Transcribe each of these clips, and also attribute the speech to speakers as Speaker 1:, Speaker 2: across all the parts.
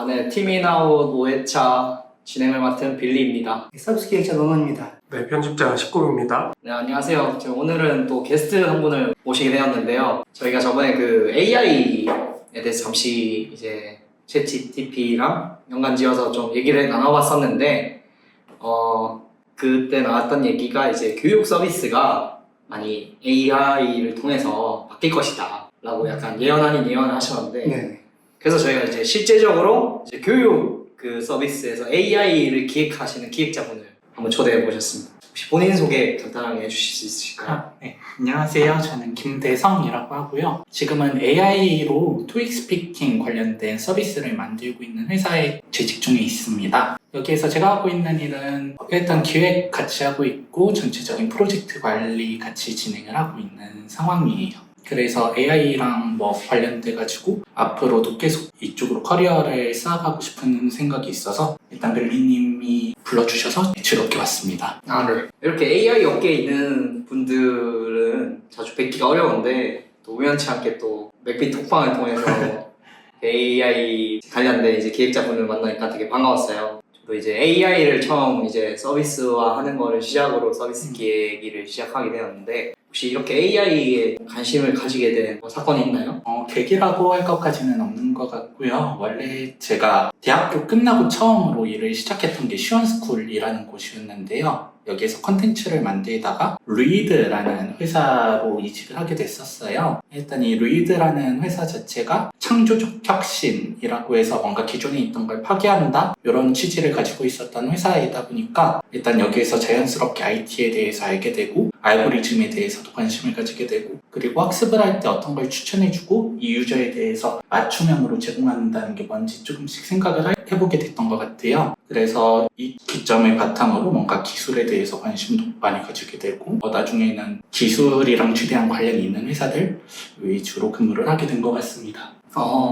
Speaker 1: 네, 티민아웃 5회차 진행을 맡은 빌리입니다.
Speaker 2: 서비스 기획자 노노입니다.
Speaker 3: 네, 편집자 19입니다.
Speaker 1: 네, 안녕하세요. 오늘은 또 게스트 한 분을 모시게 되었는데요. 저희가 저번에 그 AI에 대해서 잠시 이제 챗GPT랑 연관지어서 좀 얘기를 나눠봤었는데, 그때 나왔던 얘기가 이제 교육 서비스가 많이 AI를 통해서 바뀔 것이다 라고 약간 예언 아닌 예언을 하셨는데,
Speaker 2: 네.
Speaker 1: 그래서 저희가 이제 실제적으로 이제 교육 그 서비스에서 AI를 기획하시는 기획자분을 한번 초대해 보셨습니다. 혹시 본인 소개 간단하게 해주실 수 있으실까요?
Speaker 4: 네. 안녕하세요. 저는 김대성이라고 하고요. 지금은 AI로 토익 스피킹 관련된 서비스를 만들고 있는 회사에 재직 중에 있습니다. 여기에서 제가 하고 있는 일은 일단 기획 같이 하고 있고 전체적인 프로젝트 관리 같이 진행을 하고 있는 상황이에요. 그래서 AI랑 관련돼가지고 앞으로도 계속 이쪽으로 커리어를 쌓아가고 싶은 생각이 있어서 일단 멜리님이 불러주셔서 즐겁게 왔습니다.
Speaker 1: 네. 이렇게 AI 업계에 있는 분들은 자주 뵙기가 어려운데 또 우연치 않게 또 맥비 톡방을 통해서 AI 관련된 이제 기획자분을 만나니까 되게 반가웠어요. 저도 이제 AI를 처음 이제 서비스화하는 거를 시작으로 서비스 기획 일을 시작하게 되었는데, 혹시 이렇게 AI에 관심을 가지게 된 사건이 있나요?
Speaker 4: 계기라고 할 것까지는 없는 것 같고요. 원래 제가 대학교 끝나고 처음으로 일을 시작했던 게 시원스쿨이라는 곳이었는데요. 여기에서 컨텐츠를 만들다가 루이드라는 회사로 이직을 하게 됐었어요. 일단 이 루이드라는 회사 자체가 창조적 혁신이라고 해서 뭔가 기존에 있던 걸 파괴한다? 이런 취지를 가지고 있었던 회사이다 보니까 일단 여기에서 자연스럽게 IT에 대해서 알게 되고 알고리즘에 대해서도 관심을 가지게 되고, 그리고 학습을 할 때 어떤 걸 추천해주고 이 유저에 대해서 맞춤형으로 제공한다는 게 뭔지 조금씩 생각을 해보게 됐던 것 같아요. 그래서 이 기점을 바탕으로 뭔가 기술에 대해서 관심도 많이 가지게 되고, 나중에는 기술이랑 최대한 관련이 있는 회사들 위주로 근무를 하게 된 것 같습니다.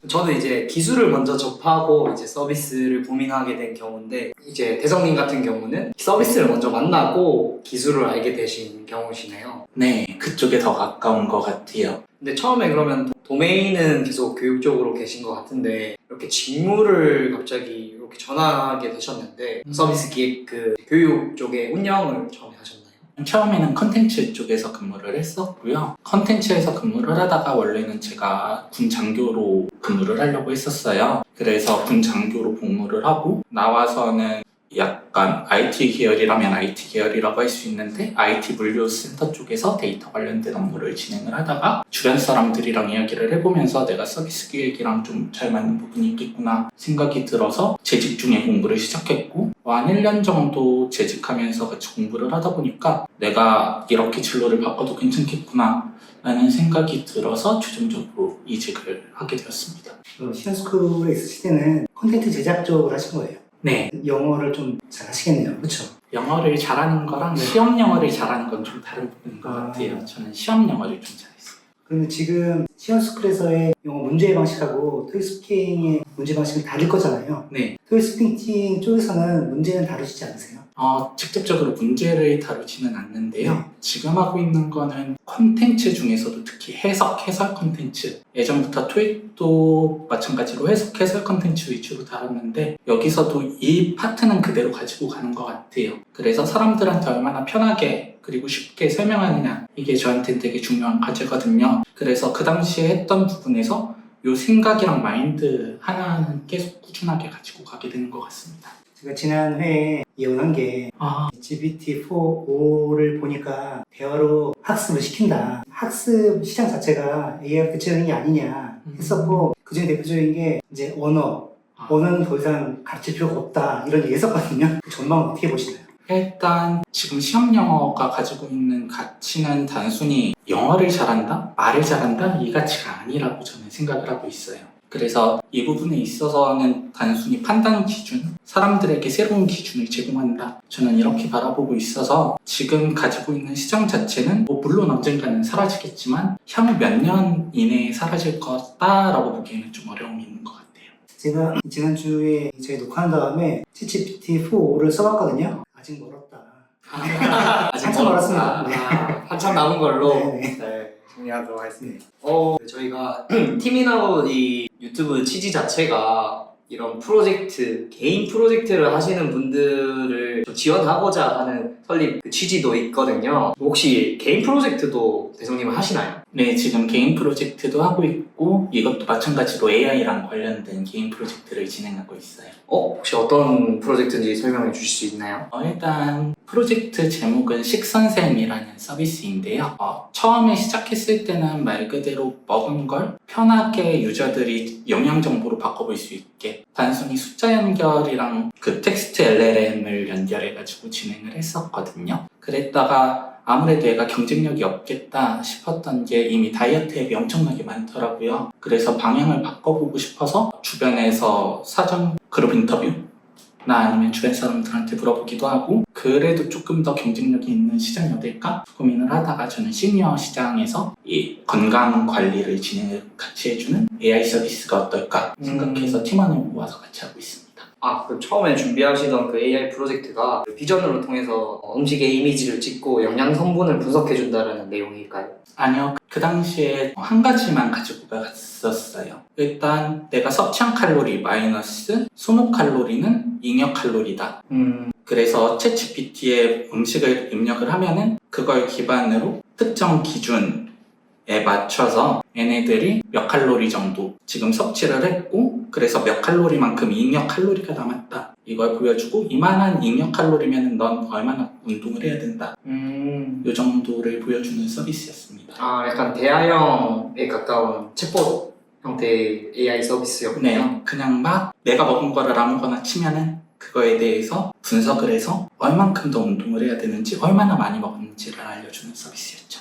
Speaker 1: 저도 이제 기술을 먼저 접하고 이제 서비스를 고민하게 된 경우인데, 이제 대성님 같은 경우는 서비스를 먼저 만나고 기술을 알게 되신 경우시네요.
Speaker 4: 네, 그쪽에 더 가까운 것 같아요.
Speaker 1: 근데 처음에 그러면 도메인은 계속 교육 쪽으로 계신 것 같은데, 이렇게 직무를 갑자기 이렇게 전환하게 되셨는데, 서비스 기획 그 교육 쪽에 운영을 처음에 하셨나요?
Speaker 4: 처음에는 컨텐츠 쪽에서 근무를 했었고요. 컨텐츠에서 근무를 하다가 원래는 제가 군 장교로 근무를 하려고 했었어요. 그래서 군 장교로 복무를 하고 나와서는 약간 IT 계열이라면 IT 계열이라고 할 수 있는데 IT 물류센터 쪽에서 데이터 관련된 업무를 진행을 하다가 주변 사람들이랑 이야기를 해보면서 내가 서비스 기획이랑 좀 잘 맞는 부분이 있겠구나 생각이 들어서 재직 중에 공부를 시작했고, 한 1년 정도 재직하면서 같이 공부를 하다 보니까 내가 이렇게 진로를 바꿔도 괜찮겠구나 라는 생각이 들어서 최종적으로 이직을 하게 되었습니다.
Speaker 2: 시원스쿨에 있으실 때는 콘텐츠 제작 쪽을 하신 거예요.
Speaker 4: 네.
Speaker 2: 영어를 좀 잘 하시겠네요. 그렇죠?
Speaker 4: 영어를 잘하는 거랑 시험 영어를 잘하는 건 좀 다른 부분인 것 같아요. 저는 시험 영어를 좀 잘했어요.
Speaker 2: 그러면 지금 시원스쿨에서의 영어 문제 방식하고 토익 스피킹의 문제 방식은 다를 거잖아요.
Speaker 4: 네.
Speaker 2: 토익 스피킹 쪽에서는 문제는 다루시지 않으세요?
Speaker 4: 직접적으로 문제를 다루지는 않는데요.
Speaker 2: 네.
Speaker 4: 지금 하고 있는 거는 콘텐츠 중에서도 특히 해설 콘텐츠. 예전부터 토익도 마찬가지로 해설 콘텐츠 위주로 다뤘는데, 여기서도 이 파트는 그대로 가지고 가는 것 같아요. 그래서 사람들한테 얼마나 편하게 그리고 쉽게 설명하느냐, 이게 저한테는 되게 중요한 과제거든요. 그래서 그 당시에 했던 부분에서 이 생각이랑 마인드 하나는 계속 꾸준하게 가지고 가게 되는 것 같습니다.
Speaker 2: 제가 지난 회에 예언한 게 GPT-4.5를 보니까 대화로 학습을 시킨다. 학습 시장 자체가 AI로 대체되는 게 아니냐 했었고, 그중에 대표적인 게 이제 언어는 더 이상 가르칠 필요가 없다, 이런 얘기 했었거든요. 그 전망은 어떻게 보시나요?
Speaker 4: 일단 지금 시험 영어가 가지고 있는 가치는 단순히 영어를 잘한다? 말을 잘한다? 이 가치가 아니라고 저는 생각을 하고 있어요. 그래서 이 부분에 있어서는 단순히 판단 기준, 사람들에게 새로운 기준을 제공한다, 저는 이렇게 바라보고 있어서 지금 가지고 있는 시장 자체는 물론 언젠가는 사라지겠지만 향후 몇 년 이내에 사라질 거다라고 보기에는 좀 어려움이 있는 것 같아요.
Speaker 2: 제가 지난주에 저희 녹화한 다음에 GPT-4.5를 써봤거든요. 아직 멀었다.
Speaker 1: 아직
Speaker 2: 한참 멀었습니다. 네.
Speaker 1: 한참 남은 걸로
Speaker 2: 네.
Speaker 1: 정리하도록 하겠습니다. 저희가 티민아웃 이 유튜브 취지 자체가 이런 프로젝트, 개인 프로젝트를 하시는 분들을 좀 지원하고자 하는 설립 그 취지도 있거든요. 혹시 개인 프로젝트도 대성님은 하시나요?
Speaker 4: 네, 지금 개인 프로젝트도 하고 있고 이것도 마찬가지로 AI랑 관련된 개인 프로젝트를 진행하고 있어요.
Speaker 1: 혹시 어떤 프로젝트인지 설명해 주실 수 있나요?
Speaker 4: 일단 프로젝트 제목은 식선생이라는 서비스인데요. 처음에 시작했을 때는 말 그대로 먹은 걸 편하게 유저들이 영양 정보로 바꿔볼 수 있게 단순히 숫자 연결이랑 그 텍스트 LLM을 연결해가지고 진행을 했었거든요. 그랬다가 아무래도 얘가 경쟁력이 없겠다 싶었던 게 이미 다이어트 앱이 엄청나게 많더라고요. 그래서 방향을 바꿔보고 싶어서 주변에서 사전 그룹 인터뷰 나 아니면 주변 사람들한테 물어보기도 하고 그래도 조금 더 경쟁력이 있는 시장이 어딜까 고민을 하다가 저는 시니어 시장에서 이 건강 관리를 진행을 같이 해주는 AI 서비스가 어떨까 생각해서 팀원을 모아서 같이 하고 있습니다.
Speaker 1: 그 처음에 준비하시던 그 AI 프로젝트가 그 비전으로 통해서 음식의 이미지를 찍고 영양 성분을 분석해준다는 내용일까요?
Speaker 4: 아니요. 그 당시에 한 가지만 가지고 갔었어요. 일단 내가 섭취한 칼로리 마이너스 소모 칼로리는 잉여 칼로리다. 그래서 챗GPT에 음식을 입력을 하면은 그걸 기반으로 특정 기준에 맞춰서 얘네들이 몇 칼로리 정도 지금 섭취를 했고 그래서 몇 칼로리만큼 잉여 칼로리가 남았다. 이걸 보여주고 이만한 잉여 칼로리면 넌 얼마나 운동을 해야 된다. 이 정도를 보여주는 서비스였습니다.
Speaker 1: 약간 대화형에 가까운 챗봇 형태의 AI 서비스였군요.
Speaker 4: 네, 그냥 막 내가 먹은 거를 아무거나 치면은 그거에 대해서 분석을 해서 얼만큼 더 운동을 해야 되는지 얼마나 많이 먹었는지를 알려주는 서비스였죠.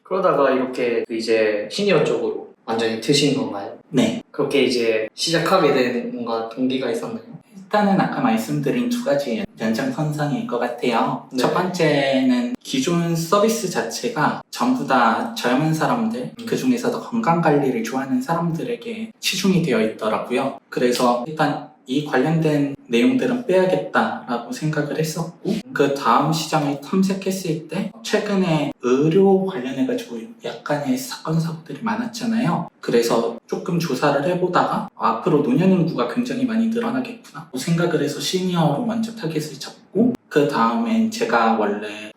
Speaker 1: 그러다가 이렇게 이제 시니어 쪽으로 완전히 트신 건가요?
Speaker 4: 네,
Speaker 1: 그렇게 이제 시작하게 된 뭔가 동기가 있었나요?
Speaker 4: 일단은 아까 말씀드린 두 가지 연장선상일 것 같아요.
Speaker 1: 네.
Speaker 4: 첫 번째는 기존 서비스 자체가 전부 다 젊은 사람들, 그 중에서도 건강관리를 좋아하는 사람들에게 치중이 되어 있더라고요. 그래서 일단 이 관련된 내용들은 빼야겠다라고 생각을 했었고 그 다음 시장을 탐색했을 때 최근에 의료 관련해가지고 약간의 사건 사고들이 많았잖아요. 그래서 조금 조사를 해보다가 앞으로 노년 인구가 굉장히 많이 늘어나겠구나 생각을 해서 시니어로 먼저 타겟을 잡고 그 다음엔 제가 원래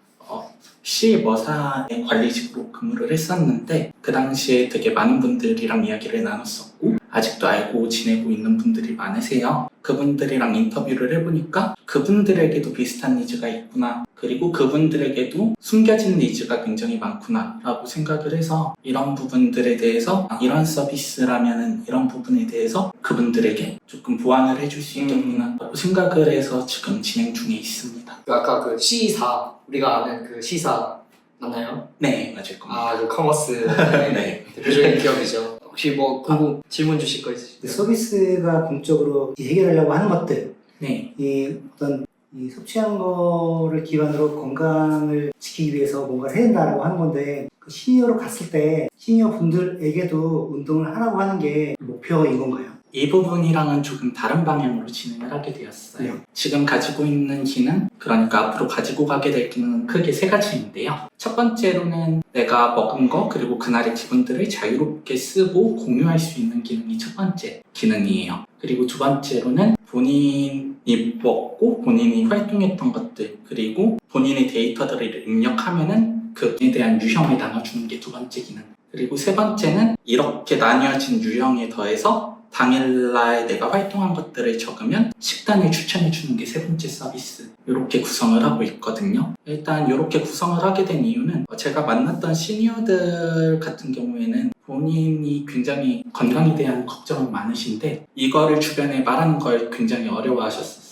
Speaker 4: 시 머사의 관리직으로 근무를 했었는데 그 당시에 되게 많은 분들이랑 이야기를 나눴었고 아직도 알고 지내고 있는 분들이 많으세요. 그분들이랑 인터뷰를 해보니까 그분들에게도 비슷한 니즈가 있구나 그리고 그분들에게도 숨겨진 니즈가 굉장히 많구나 라고 생각을 해서 이런 부분들에 대해서 이런 서비스라면은 이런 부분에 대해서 그분들에게 조금 보완을 해줄 수 있겠구나 라고 생각을 해서 지금 진행 중에 있습니다.
Speaker 1: 아까 그 C사 우리가 아는 그 C사 맞나요?
Speaker 4: 네, 맞을 겁니다.
Speaker 1: 그 커머스
Speaker 4: 네.
Speaker 1: 대표적인 기업이죠. 혹시 뭐 질문 주실 거 있으실까요?
Speaker 2: 서비스가 공적으로 해결하려고 하는 것들,
Speaker 4: 네.
Speaker 2: 이 어떤 이 섭취한 거를 기반으로 건강을 지키기 위해서 뭔가를 해야 된다라고 하는 건데 그 시니어로 갔을 때 시니어 분들에게도 운동을 하라고 하는 게 목표인 건가요?
Speaker 4: 이 부분이랑은 조금 다른 방향으로 진행을 하게 되었어요. 지금 가지고 있는 기능, 그러니까 앞으로 가지고 가게 될 기능은 크게 세 가지인데요. 첫 번째로는 내가 먹은 거 그리고 그날의 기분들을 자유롭게 쓰고 공유할 수 있는 기능이 첫 번째 기능이에요. 그리고 두 번째로는 본인이 먹고 본인이 활동했던 것들 그리고 본인의 데이터들을 입력하면은 그에 대한 유형을 나눠주는 게 두 번째 기능. 그리고 세 번째는 이렇게 나뉘어진 유형에 더해서 당일날 내가 활동한 것들을 적으면 식단을 추천해주는 게 세 번째 서비스. 이렇게 구성을 하고 있거든요. 일단 이렇게 구성을 하게 된 이유는 제가 만났던 시니어들 같은 경우에는 본인이 굉장히 건강에 대한 걱정은 많으신데 이거를 주변에 말하는 걸 굉장히 어려워하셨었어요.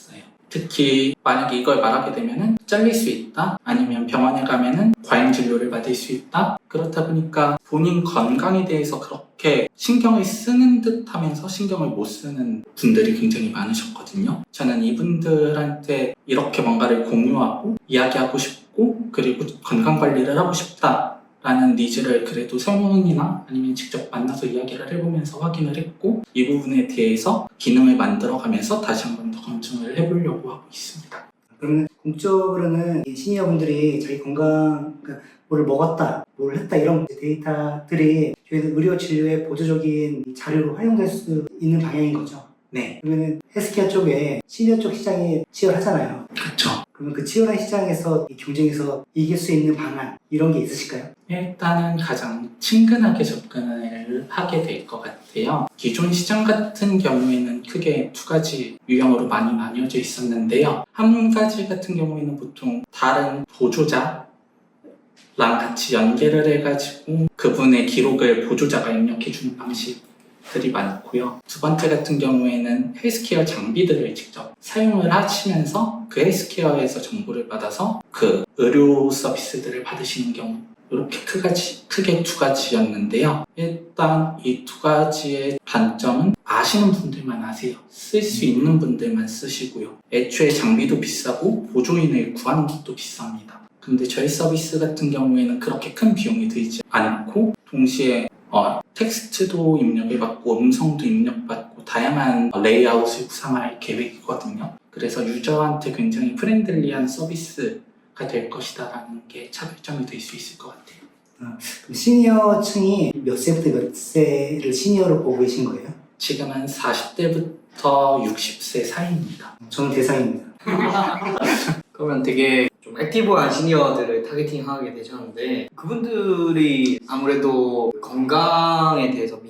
Speaker 4: 특히 만약에 이걸 말하게 되면은 잘릴 수 있다 아니면 병원에 가면은 과잉 진료를 받을 수 있다. 그렇다 보니까 본인 건강에 대해서 그렇게 신경을 쓰는 듯 하면서 신경을 못 쓰는 분들이 굉장히 많으셨거든요. 저는 이분들한테 이렇게 뭔가를 공유하고 이야기하고 싶고 그리고 건강관리를 하고 싶다 라는 니즈를 그래도 설문이나 아니면 직접 만나서 이야기를 해보면서 확인을 했고 이 부분에 대해서 기능을 만들어가면서 다시 한 번 더 검증을 해보려고 하고 있습니다.
Speaker 2: 그러면 공적으로는 이 시니어분들이 자기 건강, 그러니까 뭘 먹었다, 뭘 했다 이런 데이터들이 저희는 의료 진료의 보조적인 자료로 활용될 수 있는 방향인 거죠.
Speaker 4: 네,
Speaker 2: 그러면 헬스케어 쪽에 시니어 쪽 시장이 치열하잖아요.
Speaker 4: 그렇죠.
Speaker 2: 그러면 그 치열한 시장에서 이 경쟁에서 이길 수 있는 방안 이런 게 있으실까요?
Speaker 4: 일단은 가장 친근하게 접근을 하게 될 것 같아요. 기존 시장 같은 경우에는 크게 두 가지 유형으로 많이 나뉘어져 있었는데요. 한 가지 같은 경우에는 보통 다른 보조자랑 같이 연계를 해가지고 그분의 기록을 보조자가 입력해주는 방식들이 많고요. 두 번째 같은 경우에는 헬스케어 장비들을 직접 사용을 하시면서 그 헬스케어에서 정보를 받아서 그 의료 서비스들을 받으시는 경우, 이렇게 크게 두 가지였는데요. 일단 이 두 가지의 단점은 아시는 분들만 아세요. 쓸 수 있는 분들만 쓰시고요. 애초에 장비도 비싸고 보조인을 구하는 것도 비쌉니다. 근데 저희 서비스 같은 경우에는 그렇게 큰 비용이 들지 않고 동시에 텍스트도 입력해받고 음성도 입력받고 다양한 레이아웃을 구상할 계획이거든요. 그래서 유저한테 굉장히 프렌들리한 서비스가 될 것이다 라는 게 차별점이 될 수 있을 것 같아요.
Speaker 2: 그럼 시니어층이 몇 세부터 몇 세를 시니어로 보고 계신 거예요?
Speaker 4: 지금은 40대부터 60세 사이입니다.
Speaker 2: 저는 대상입니다.
Speaker 1: 그러면 되게 좀 액티브한 시니어들을 타겟팅하게 되셨는데 그분들이 아무래도 건강에 대해서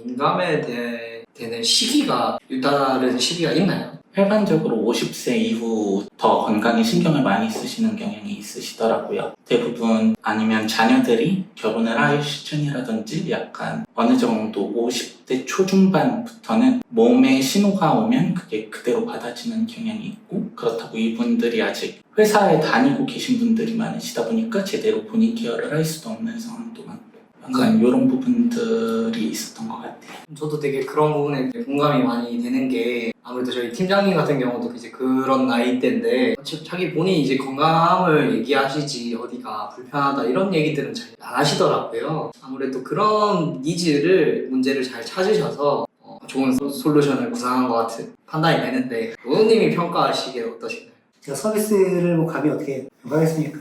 Speaker 1: 되는 시기가 유다른 시기가 있나요?
Speaker 4: 일반적으로 50세 이후 더 건강에 신경을 많이 쓰시는 경향이 있으시더라고요. 대부분 아니면 자녀들이 결혼을 할 시즌이라든지 약간 어느 정도 50대 초중반부터는 몸에 신호가 오면 그게 그대로 받아지는 경향이 있고 그렇다고 이분들이 아직 회사에 다니고 계신 분들이 많으시다 보니까 제대로 본인 케어를 할 수도 없는 상황도 많고 약간 이런 부분들이 있었던 것 같아요.
Speaker 1: 저도 되게 그런 부분에 공감이 많이 되는 게 아무래도 저희 팀장님 같은 경우도 이제 그런 나이대인데 자기 본인이 이제 건강을 얘기하시지 어디가 불편하다 이런 얘기들은 잘 안 하시더라고요. 아무래도 그런 문제를 잘 찾으셔서 좋은 솔루션을 구상한 것 같은 판단이 되는데 노우님이 평가하시기에 어떠신가요?
Speaker 2: 제가 서비스를 뭐 감히 어떻게 평가하겠습니까?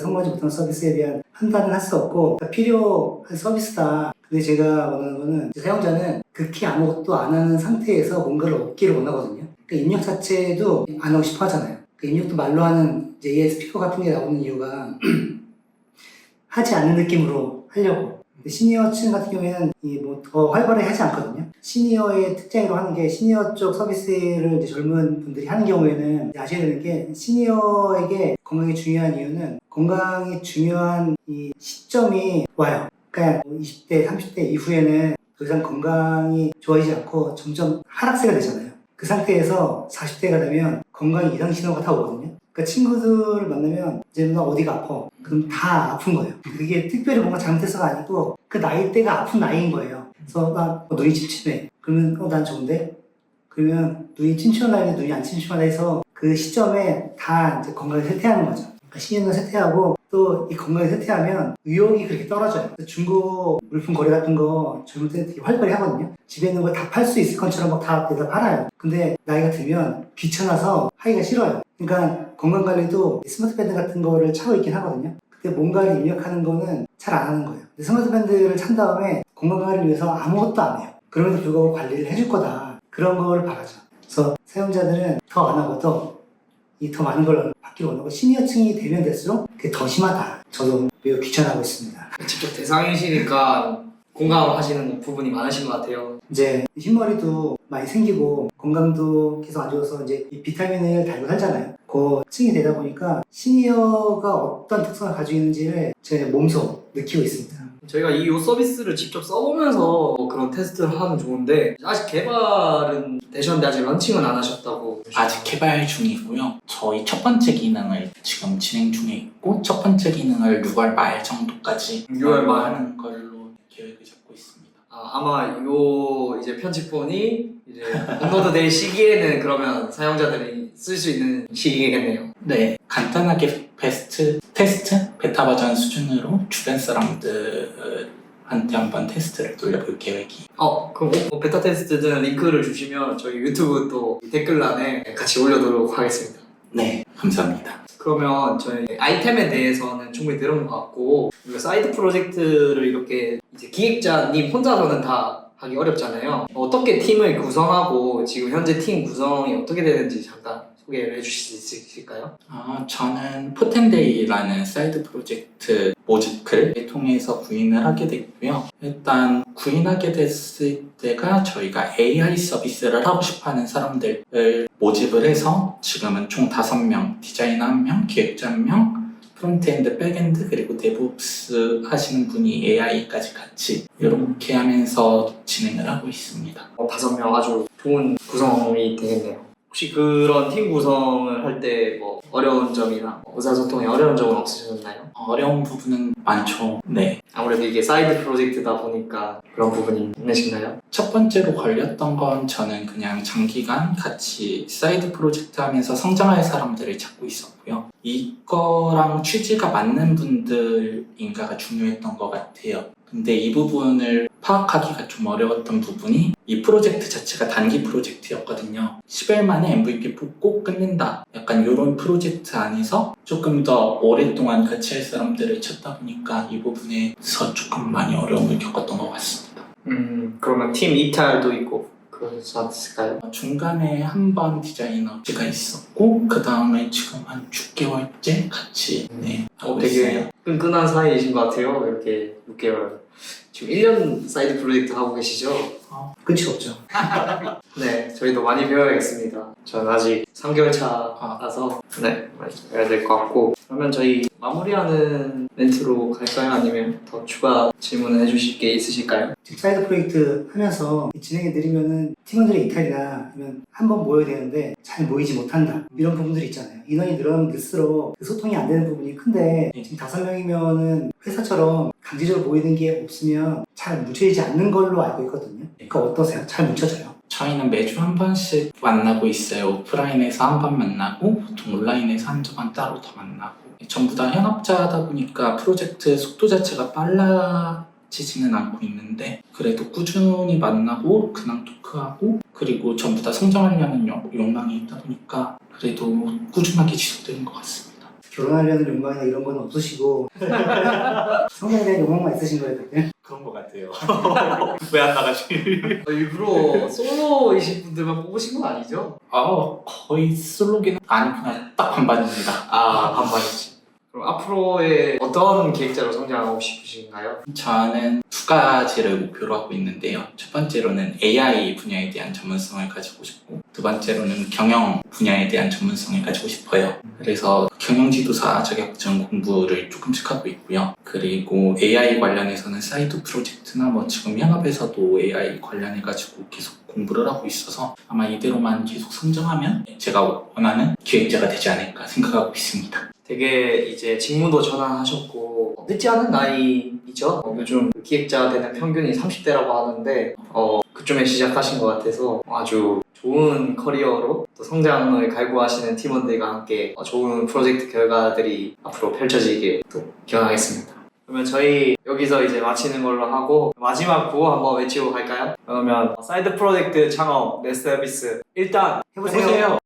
Speaker 2: 성공지 못한 서비스에 대한 판단은 할 수 없고 필요한 서비스다. 근데 제가 원하는 거는 사용자는 극히 아무것도 안 하는 상태에서 뭔가를 얻기를 원하거든요. 그러니까 입력 자체도 안 하고 싶어 하잖아요. 그 입력도 말로 하는 이제 AI 스피커 같은 게 나오는 이유가 하지 않는 느낌으로 하려고. 시니어층 같은 경우에는 더 활발하게 하지 않거든요. 시니어의 특징으로 하는 게 시니어 쪽 서비스를 이제 젊은 분들이 하는 경우에는 아셔야 되는 게 시니어에게 건강이 중요한 이유는 건강이 중요한 이 시점이 와요. 그러니까 20대, 30대 이후에는 더 이상 건강이 좋아지지 않고 점점 하락세가 되잖아요. 그 상태에서 40대가 되면 건강 이상 신호가 다 오거든요. 그러니까 친구들을 만나면 이제 너 어디가 아파? 그럼 다 아픈 거예요. 그게 특별히 뭔가 잘못해서가 아니고 그 나이대가 아픈 나이인 거예요. 그래서 나 눈이 침침해. 그러면 난 좋은데? 그러면 눈이 침침하다 눈이 안 침침하다 해서 그 시점에 다 이제 건강을 쇠퇴하는 거죠. 그러니까 시니어는 쇠퇴하고 또 이 건강을 쇠퇴하면 의욕이 그렇게 떨어져요. 중고 물품 거래 같은 거 젊을 때 되게 활발히 하거든요. 집에 있는 거 다 팔 수 있을 것처럼 막 다 내다 팔아요. 근데 나이가 들면 귀찮아서 하기가 싫어요. 그러니까 건강관리도 스마트밴드 같은 거를 차고 있긴 하거든요. 근데 뭔가를 입력하는 거는 잘 안 하는 거예요. 근데 스마트밴드를 찬 다음에 건강관리를 위해서 아무것도 안 해요. 그럼에도 불구하고 관리를 해줄 거다. 그런 거를 바라죠. 그래서 사용자들은 더 안 하고도 이 더 많은 걸 받기를 원하고 시니어층이 되면 될수록 그게 더 심하다. 저도 매우 귀찮아하고 있습니다.
Speaker 1: 직접 대상이시니까 공감하시는 부분이 많으신 것 같아요.
Speaker 2: 이제 흰머리도 많이 생기고 건강도 계속 안 좋아서 이제 이 비타민을 달고 살잖아요. 그 층이 되다 보니까 시니어가 어떤 특성을 가지고 있는지를 제가 몸소 느끼고 있습니다.
Speaker 1: 저희가 이 서비스를 직접 써보면서 그런 테스트를 하면 좋은데 아직 개발은 되셨는데 아직 런칭은 안 하셨다고.
Speaker 4: 아직 개발 중이고요. 저희 첫 번째 기능을 지금 진행 중에 있고 첫 번째 기능을 6월 말 정도까지
Speaker 1: 6월 말
Speaker 4: 하는 걸로 계획을 잡고 있습니다.
Speaker 1: 아마 요 이제 편집본이 이제 업로드 될 시기에는 그러면 사용자들이 쓸 수 있는 시기겠네요.
Speaker 4: 네, 간단하게 테스트 베타 버전 수준으로 주변 사람들한테 한번 테스트를 돌려볼 계획이.
Speaker 1: 그럼 베타 테스트는 링크를 주시면 저희 유튜브 또 댓글란에 같이 올려두도록 하겠습니다.
Speaker 4: 네, 감사합니다.
Speaker 1: 그러면 저희 아이템에 대해서는 충분히 들은 것 같고 우리가 사이드 프로젝트를 이렇게 이제 기획자님 혼자서는 다 하기 어렵잖아요. 어떻게 팀을 구성하고 지금 현재 팀 구성이 어떻게 되는지 잠깐 소개를 해주실 수 있을까요?
Speaker 4: 저는 포텐데이라는 사이드 프로젝트 모집글을 통해서 구인을 하게 됐고요. 일단 구인하게 됐을 때가 저희가 AI 서비스를 하고 싶어하는 사람들을 모집을 해서 지금은 총 5명, 디자이너 1명, 기획자 1명, 프론트엔드, 백엔드 그리고 데브옵스 하시는 분이 AI까지 같이 이렇게 하면서 진행을 하고 있습니다.
Speaker 1: 5명 아주 좋은 구성이 되겠네요. 혹시 그런 팀 구성을 할 때 뭐 어려운 점이나 의사소통에 어려운 점은 없으셨나요?
Speaker 4: 어려운 부분은 많죠. 네.
Speaker 1: 아무래도 이게 사이드 프로젝트다 보니까 그런 부분이 있으신가요?
Speaker 4: 첫 번째로 걸렸던 건 저는 그냥 장기간 같이 사이드 프로젝트 하면서 성장할 사람들을 찾고 있었고요. 이거랑 취지가 맞는 분들인가가 중요했던 것 같아요. 근데 이 부분을 파악하기가 좀 어려웠던 부분이 이 프로젝트 자체가 단기 프로젝트였거든요. 10일 만에 MVP 뽑고 끝낸다. 약간 이런 프로젝트 안에서 조금 더 오랫동안 같이 할 사람들을 찾다 보니까 이 부분에서 조금 많이 어려움을 겪었던 것 같습니다.
Speaker 1: 그러면 팀 이탈도 있고 그러지 않았을까요?
Speaker 4: 중간에 한 번 디자이너가 있었고 그 다음에 지금 한 6개월째 같이 하고
Speaker 1: 되게
Speaker 4: 있어요.
Speaker 1: 끈끈한 사이이신 것 같아요. 이렇게 6개월. 지금 1년 사이드 프로젝트 하고 계시죠?
Speaker 2: 끝이 없죠.
Speaker 1: 네, 저희도 많이 배워야겠습니다. 저는 아직 3개월 차라서 네, 많이 배워야 될 것 같고 그러면 저희 마무리하는 멘트로 갈까요? 아니면 더 추가 질문을 해주실 게 있으실까요?
Speaker 2: 지금 사이드 프로젝트 하면서 진행해 드리면은 팀원들의 이탈이나 아니면 한 번 모여야 되는데 잘 모이지 못한다 이런 부분들이 있잖아요. 인원이 늘어나면 늘수록 그 소통이 안 되는 부분이 큰데 지금 5명이면은 회사처럼 강제적으로 모이는 게 없으면 잘 뭉쳐지지 않는 걸로 알고 있거든요. 그러니까 어떠세요? 잘 뭉쳐져요?
Speaker 4: 저희는 매주 한 번씩 만나고 있어요. 오프라인에서 한 번 만나고 보통 온라인에서 한두 번 따로 더 만나고 전부 다 현업자다 보니까 프로젝트 속도 자체가 빨라지지는 않고 있는데 그래도 꾸준히 만나고 근황 토크하고 그리고 전부 다 성장하려는 욕망이 있다 보니까 그래도 꾸준하게 지속되는 것 같습니다.
Speaker 2: 결혼하려는 욕망이나 이런 건 없으시고 성장에 대한 욕망만 있으신 거예요, 다들?
Speaker 4: 그런 것 같아요. 왜 안 나가지?
Speaker 1: 일부러 솔로이신 분들만 뽑으신 건 아니죠?
Speaker 4: 거의 솔로기는 아니구나. 딱 반반입니다.
Speaker 1: 반반이지. 그럼 앞으로의 어떤 기획자로 성장하고 싶으신가요?
Speaker 4: 저는 2가지를 목표로 하고 있는데요. 첫 번째로는 AI 분야에 대한 전문성을 가지고 싶고 두 번째로는 경영 분야에 대한 전문성을 가지고 싶어요. 그래서 경영지도사 자격증 공부를 조금씩 하고 있고요. 그리고 AI 관련해서는 사이드 프로젝트나 뭐 지금 현업에서도 AI 관련해가지고 계속 공부를 하고 있어서 아마 이대로만 계속 성장하면 제가 원하는 기획자가 되지 않을까 생각하고 있습니다.
Speaker 1: 되게 이제 직무도 전환하셨고 늦지 않은 나이이죠? 요즘 기획자 되는 평균이 30대라고 하는데 그쯤에 시작하신 것 같아서 아주 좋은 커리어로 또 성장을 갈구하시는 팀원들과 함께 좋은 프로젝트 결과들이 앞으로 펼쳐지길 또 기원하겠습니다. 그러면 저희 여기서 이제 마치는 걸로 하고 마지막 구호 한번 외치고 갈까요? 그러면 사이드 프로젝트 창업 내 서비스 일단
Speaker 2: 해보세요.